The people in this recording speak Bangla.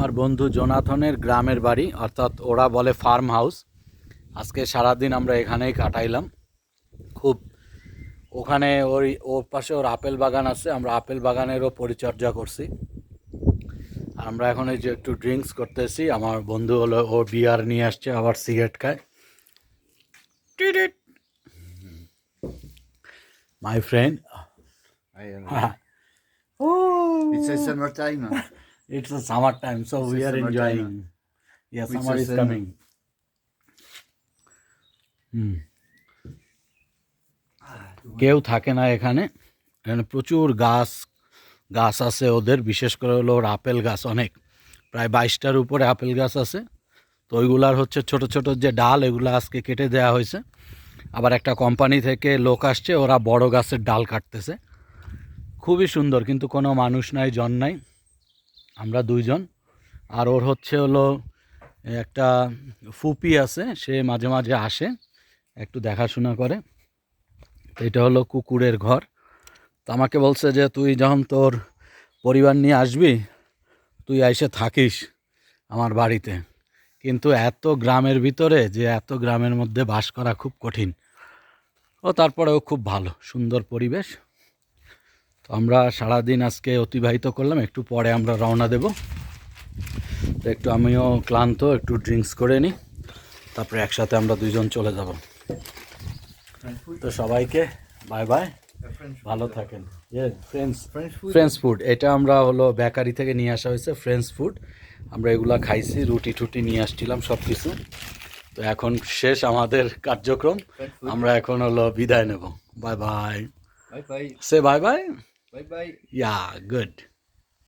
আমার বন্ধু জোনাথনের গ্রামের বাড়ি, অর্থাৎ ওরা বলে ফার্ম হাউস। আজকে সারাদিন আমরা এখানেই কাটাইলাম। খুব ওখানে ওর পাশে ওর আপেল বাগান আছে, আমরা আপেল বাগানেরও পরিচর্যা করছি। আর আমরা এখন এই যে একটু ড্রিঙ্কস করতেছি। আমার বন্ধু হলো ও বিয়ার নিয়ে আসছে, আবার সিগারেট খায়। My friend, It's a summertime. it's a summer time, so It's we a are summertime. enjoying. Yeah, It's summer a is summer. coming. কেউ থাকে না এখানে। এখানে প্রচুর গাছ আছে ওদের, বিশেষ করে হলো ওর আপেল গাছ অনেক, প্রায় 22টার উপরে আপেল গাছ আছে। তো ওইগুলার হচ্ছে ছোট ছোট যে ডাল, এগুলো আজকে কেটে দেওয়া হয়েছে। আবার একটা কোম্পানি থেকে লোক আসছে, ওরা বড় গাছের ডাল কাটতেছে। খুবই সুন্দর, কিন্তু কোনো মানুষ নাই, জন নাই, আমরা দুইজন। আর ওর হচ্ছে হলো একটা ফুপি আছে, সে মাঝে মাঝে আসে, একটু দেখাশোনা করে। তো এটা হলো কুকুরের ঘর। তো আমাকে বলছে যে তুই যখন তোর পরিবার নিয়ে আসবি, তুই এসে থাকিস আমার বাড়িতে। কিন্তু এত গ্রামের ভিতরে, যে এত গ্রামের মধ্যে বাস করা খুব কঠিন। ও তারপরেও খুব ভালো, সুন্দর পরিবেশ। তো আমরা সারাদিন আজকে অতিবাহিত করলাম, একটু পরে আমরা রওনা দেব। তো একটু আমিও ক্লান্ত, একটু ড্রিঙ্কস করে নিই, তারপরে একসাথে আমরা দুইজন চলে যাব। তো সবাইকে বাই বাই, ভালো থাকেন। ফ্রেঞ্চ ফুড, এটা আমরা হলো বেকারি থেকে নিয়ে আসা হয়েছে, ফ্রেঞ্চ ফুড। আমরা এগুলা খাইছি, রুটি টুটি নিয়ে আসছিলাম সব কিছু। তো এখন শেষ আমাদের কার্যক্রম, আমরা এখন হলো বিদায় নেব। Bye bye, Bye bye. সে bye bye. Bye bye. Yeah good.